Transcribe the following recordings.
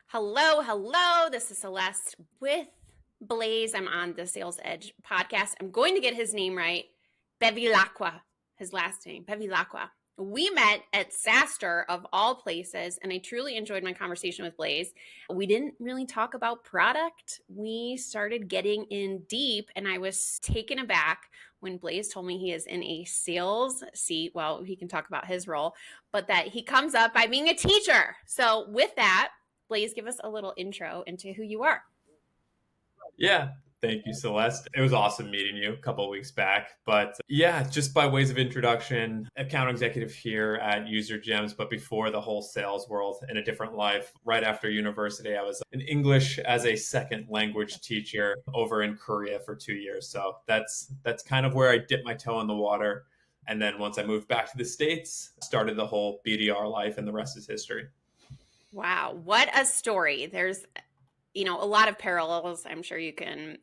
Hello, hello. This is Celeste with Blaise. I'm on the Sales Edge podcast. I'm going to get his name right. Bevilacqua, his last name, Bevilacqua. We met at SaaStr of all places, and I truly enjoyed my conversation with Blaise. We didn't really talk about product. We started getting in deep, and I was taken aback when Blaise told me he is in a sales seat. Well, he can talk about his role, but that he comes up by being a teacher. So with that, Blaise, give us a little intro into who you are. Yeah, thank you, Celeste. It was awesome meeting you a couple of weeks back. But yeah, just by ways of introduction, account executive here at UserGems, but before the whole sales world in a different life. Right after university, I was an English as a second language teacher over in Korea for 2 years. So that's kind of where I dipped my toe in the water. And then once I moved back to the States, started the whole BDR life, and the rest is history. Wow, what a story. There's, a lot of parallels I'm sure you can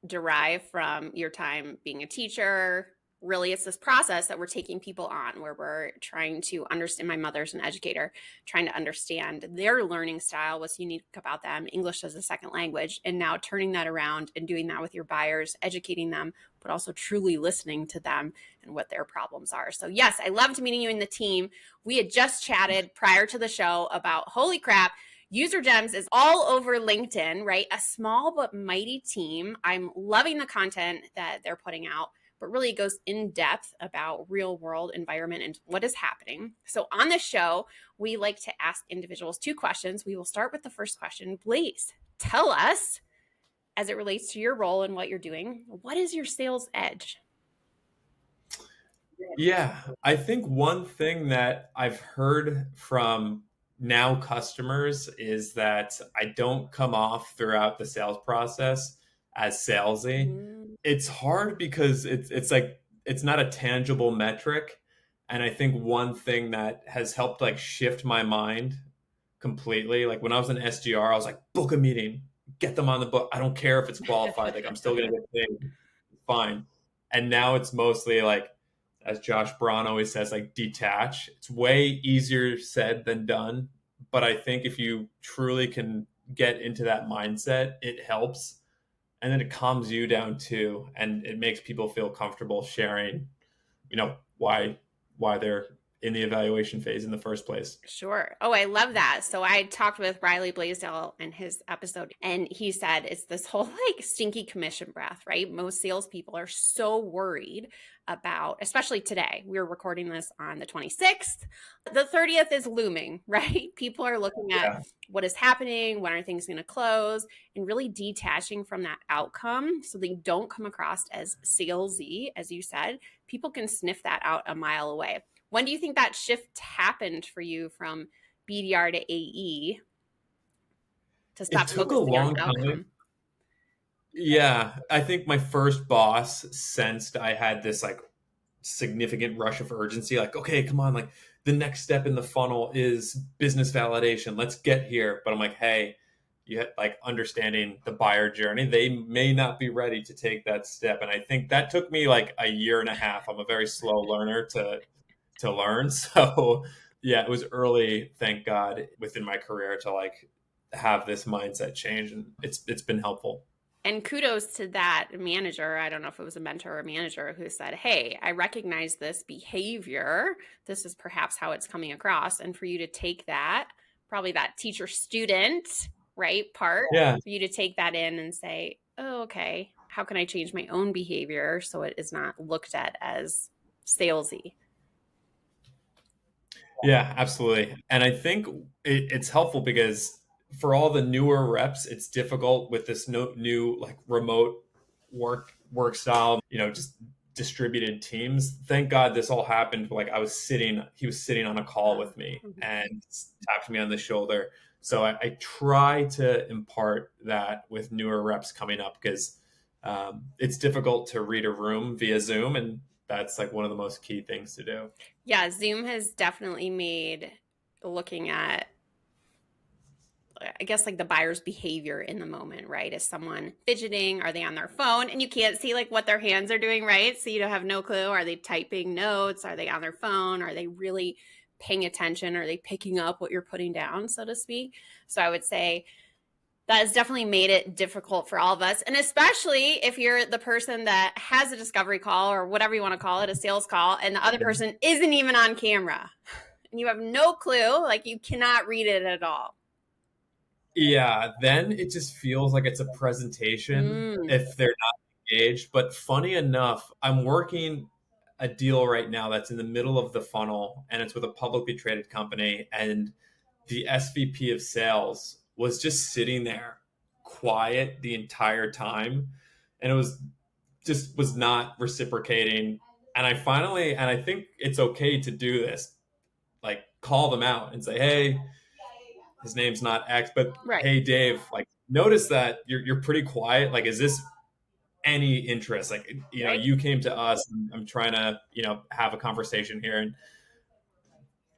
derive from your time being a teacher. Really, it's this process that we're taking people on where we're trying to understand. My mother's an educator, trying to understand their learning style, what's unique about them, English as a second language, and now turning that around and doing that with your buyers, educating them, but also truly listening to them and what their problems are. So yes, I loved meeting you and the team. We had just chatted prior to the show about, holy crap, UserGems is all over LinkedIn, right? A small but mighty team. I'm loving the content that they're putting out, but really it goes in depth about real world environment and what is happening. So on this show, we like to ask individuals 2 questions. We will start with the first question. Blaise, tell us, as it relates to your role and what you're doing, what is your sales edge? Yeah, I think one thing that I've heard from now customers is that I don't come off throughout the sales process as salesy. Mm. It's hard because it's like it's not a tangible metric. And I think one thing that has helped like shift my mind completely, like when I was an SDR, I was like, book a meeting, get them on the book. I don't care if it's qualified, like I'm still gonna get paid. Fine. And now it's mostly like, as Josh Braun always says, like detach. It's way easier said than done. But I think if you truly can get into that mindset, it helps. And then it calms you down too. And it makes people feel comfortable sharing, why they're in the evaluation phase in the first place. Sure. Oh, I love that. So I talked with Riley Blaisdell in his episode, and he said it's this whole like stinky commission breath, right? Most salespeople are so worried about, especially today. We're recording this on the 26th. The 30th is looming, right? People are looking at Yeah. what is happening, when are things going to close, and really detaching from that outcome so they don't come across as salesy, as you said. People can sniff that out a mile away. When do you think that shift happened for you from BDR to AE to It stop took a focusing on long time. outcome? Yeah, I think my first boss sensed I had this like significant rush of urgency. Like, okay, come on, like the next step in the funnel is business validation. Let's get here. But I'm like, hey, you had like understanding the buyer journey. They may not be ready to take that step. And I think that took me like a year and a half. I'm a very slow learner to learn. So yeah, it was early, thank God, within my career to like have this mindset change. And it's been helpful. And kudos to that manager. I don't know if it was a mentor or a manager who said, hey, I recognize this behavior. This is perhaps how it's coming across. And for you to take that, probably that teacher student, right, part, Yeah. for you to take that in and say, oh, okay, how can I change my own behavior so it is not looked at as salesy? Yeah, absolutely. And I think it's helpful because for all the newer reps, it's difficult with this new like remote work style, just distributed teams. Thank God this all happened. Like he was sitting on a call with me and tapped me on the shoulder. So I try to impart that with newer reps coming up because it's difficult to read a room via Zoom, and that's like one of the most key things to do. Yeah, Zoom has definitely made looking at, I guess, like the buyer's behavior in the moment, right? Is someone fidgeting? Are they on their phone? And you can't see like what their hands are doing, right? So you don't have no clue. Are they typing notes? Are they on their phone? Are they really paying attention? Are they picking up what you're putting down, so to speak? So I would say that has definitely made it difficult for all of us. And especially if you're the person that has a discovery call or whatever you want to call it, a sales call, and the other person isn't even on camera and you have no clue, like you cannot read it at all. Yeah, then it just feels like it's a presentation Mm, if they're not engaged. But funny enough, I'm working a deal right now that's in the middle of the funnel and it's with a publicly traded company. And the SVP of sales was just sitting there quiet the entire time. And it was not reciprocating. And and I think it's okay to do this, like call them out and say, hey, his name's not X, but right, hey, Dave, like notice that you're pretty quiet. Like, is this any interest? Like, right. you came to us. I'm trying to, have a conversation here. And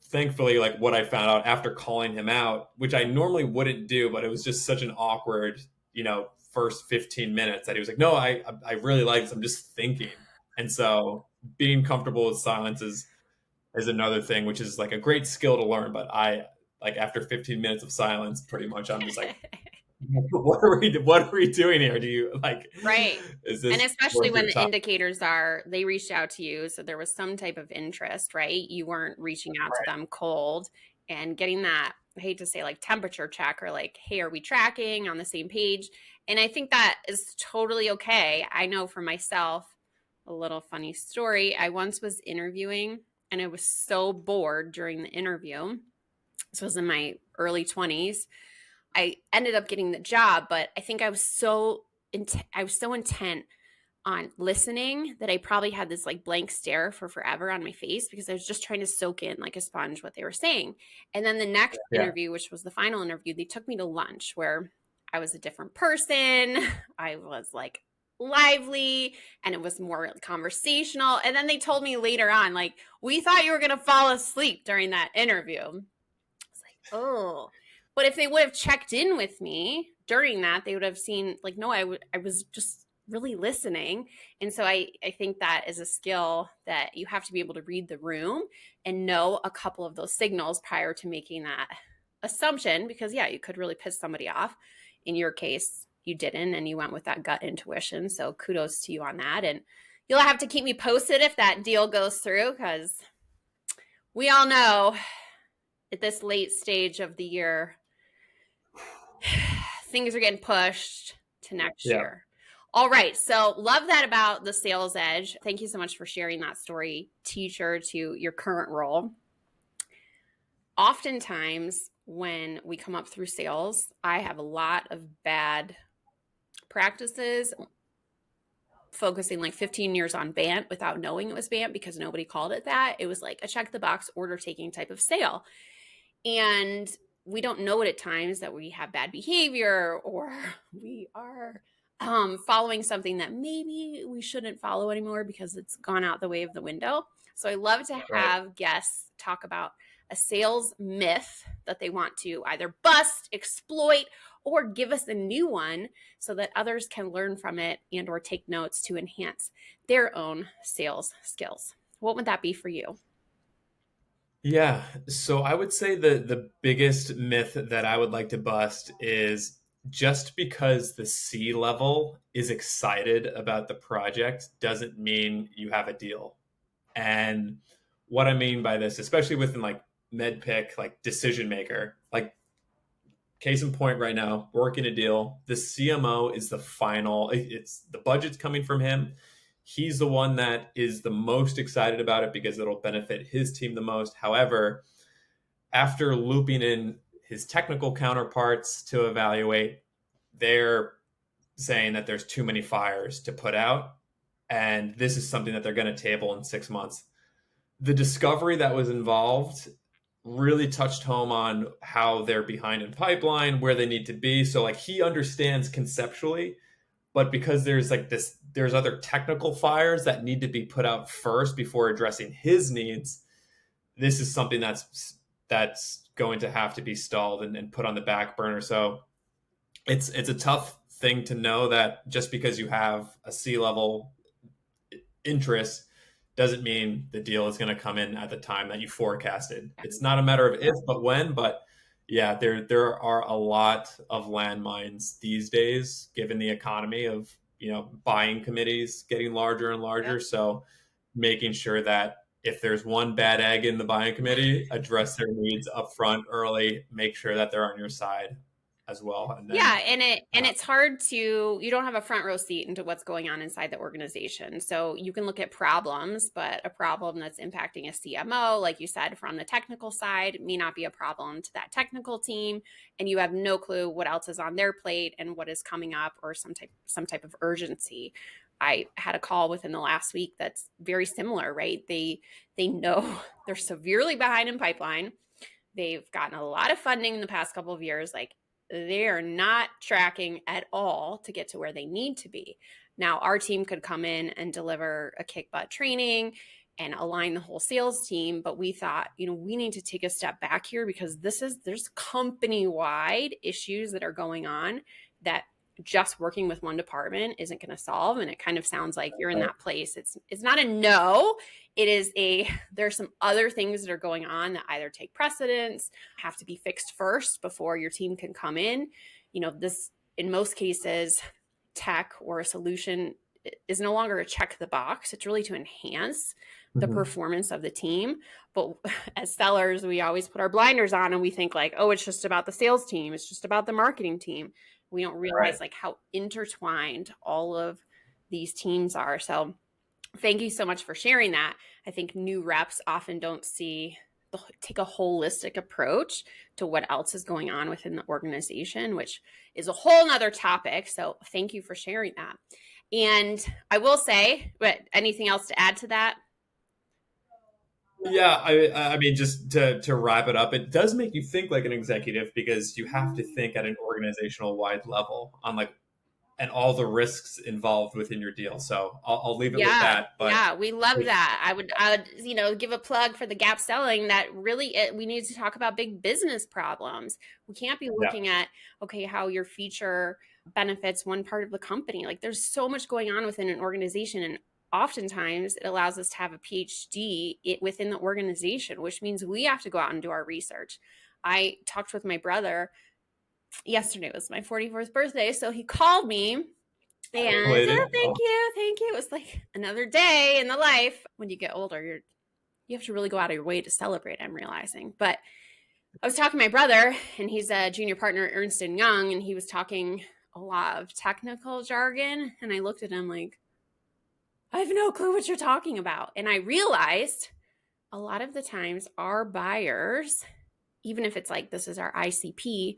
thankfully, like what I found out after calling him out, which I normally wouldn't do, but it was just such an awkward, first 15 minutes that he was like, no, I really like this. I'm just thinking. And so being comfortable with silence is another thing, which is like a great skill to learn. But I like after 15 minutes of silence, pretty much I'm just like, what are we doing here? Do you like, Right. is And this especially worth when your the time? indicators are they reached out to you, so there was some type of interest, right? You weren't reaching out to them cold and getting that, I hate to say like temperature check or like, hey, are we tracking on the same page? And I think that is totally okay. I know for myself, a little funny story. I once was interviewing and I was so bored during the interview. This was in my early 20s. I ended up getting the job, but I think I was so intent on listening that I probably had this like blank stare for forever on my face because I was just trying to soak in like a sponge what they were saying. And then the next Yeah. interview, which was the final interview, they took me to lunch where I was a different person. I was like lively and it was more conversational. And then they told me later on, like, we thought you were going to fall asleep during that interview. It's like, oh. But if they would have checked in with me during that, they would have seen, like, no, I was just really listening. And so I think that is a skill that you have to be able to read the room and know a couple of those signals prior to making that assumption. Because, yeah, you could really piss somebody off. In your case, you didn't, and you went with that gut intuition. So kudos to you on that. And you'll have to keep me posted if that deal goes through because we all know at this late stage of the year, things are getting pushed to next Yeah. year. All right. So, love that about the sales edge. Thank you so much for sharing that story, teacher, to your current role. Oftentimes, when we come up through sales, I have a lot of bad practices focusing like 15 years on BANT without knowing it was BANT because nobody called it that. It was like a check the box order taking type of sale. And we don't know it at times that we have bad behavior or we are following something that maybe we shouldn't follow anymore because it's gone out the way of the window. So I love to Right. have guests talk about a sales myth that they want to either bust, exploit, or give us a new one so that others can learn from it and or take notes to enhance their own sales skills. What would that be for you? Yeah. So I would say the biggest myth that I would like to bust is just because the C level is excited about the project doesn't mean you have a deal. And what I mean by this, especially within like MedPick, like decision maker, like case in point right now, working a deal. The CMO is the final, it's the budget's coming from him. He's the one that is the most excited about it because it'll benefit his team the most. However, after looping in his technical counterparts to evaluate, they're saying that there's too many fires to put out. And this is something that they're going to table in 6 months. The discovery that was involved really touched home on how they're behind in pipeline, where they need to be. So like he understands conceptually, but because there's other technical fires that need to be put out first before addressing his needs. This is something that's going to have to be stalled and put on the back burner. So it's a tough thing to know that just because you have a C level interest doesn't mean the deal is going to come in at the time that you forecasted. It's not a matter of if, but when. But yeah, there are a lot of landmines these days, given the economy of buying committees getting larger and larger. Yep. So making sure that if there's one bad egg in the buying committee, address their needs up front early, make sure that they're on your side as well, and Yeah, then and it's hard to you don't have a front row seat into what's going on inside the organization. So you can look at problems, but a problem that's impacting a CMO, like you said, from the technical side may not be a problem to that technical team, and you have no clue what else is on their plate and what is coming up or some type of urgency. I had a call within the last week that's very similar, right? They know they're severely behind in pipeline. They've gotten a lot of funding in the past couple of years. Like they are not tracking at all to get to where they need to be. Now, our team could come in and deliver a kick butt training and align the whole sales team, but we thought, we need to take a step back here because there's company-wide issues that are going on that just working with one department isn't going to solve. And it kind of sounds like you're in that place. It's not a no. It is there's some other things that are going on that either take precedence, have to be fixed first before your team can come in. This, in most cases, tech or a solution is no longer a check the box. It's really to enhance the performance of the team. But as sellers, we always put our blinders on and we think like, oh, it's just about the sales team. It's just about the marketing team. We don't realize like how intertwined all of these teams are. So thank you so much for sharing that. I think new reps often don't take a holistic approach to what else is going on within the organization, which is a whole nother topic. So thank you for sharing that. And I will say, but anything else to add to that? Yeah, I mean, just to wrap it up, it does make you think like an executive because you have to think at an organizational wide level on like and all the risks involved within your deal. So I'll leave it with Yeah, that. But yeah, we love if, that. I would give a plug for the gap selling that really we need to talk about big business problems. We can't be yeah, looking at, okay, how your feature benefits one part of the company. Like there's so much going on within an organization, and oftentimes it allows us to have a PhD within the organization, which means we have to go out and do our research. I talked with my brother yesterday. It was my 44th birthday, so he called me and related. thank you, thank you. It was like another day in the life. When you get older, you have to really go out of your way to celebrate, I'm realizing. But I was talking to my brother, and he's a junior partner at Ernst & Young, and he was talking a lot of technical jargon, and I looked at him like, I have no clue what you're talking about. And I realized a lot of the times our buyers, even if it's like this is our ICP,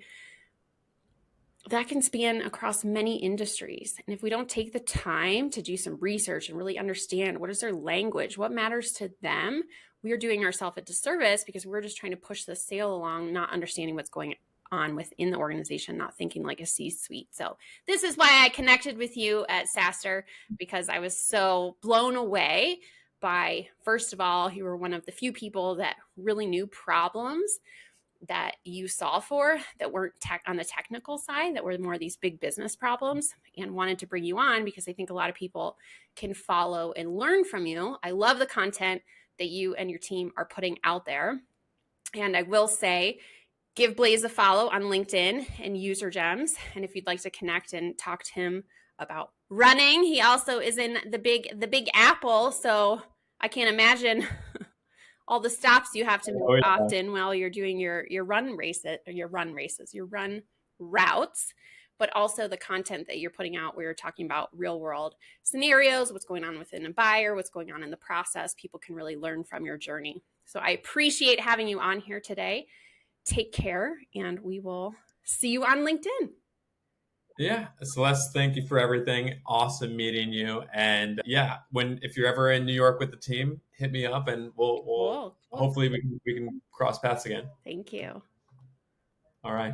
that can span across many industries. And if we don't take the time to do some research and really understand what is their language, what matters to them, we are doing ourselves a disservice because we're just trying to push the sale along, not understanding what's going on within the organization, not thinking like a C-suite. So this is why I connected with you at SaaStr, because I was so blown away by, first of all, you were one of the few people that really knew problems that you saw for that weren't on the technical side, that were more of these big business problems, and wanted to bring you on because I think a lot of people can follow and learn from you. I love the content that you and your team are putting out there. And I will say, give Blaise a follow on LinkedIn and UserGems. And if you'd like to connect and talk to him about running, he also is in the Big Apple. So I can't imagine all the stops you have to make often while you're doing your run routes, but also the content that you're putting out where you're talking about real world scenarios, what's going on within a buyer, what's going on in the process. People can really learn from your journey. So I appreciate having you on here today. Take care, and we will see you on LinkedIn. Yeah, Celeste, thank you for everything. Awesome meeting you. And yeah, if you're ever in New York with the team, hit me up, and we'll Cool. hopefully we can cross paths again. Thank you. All right.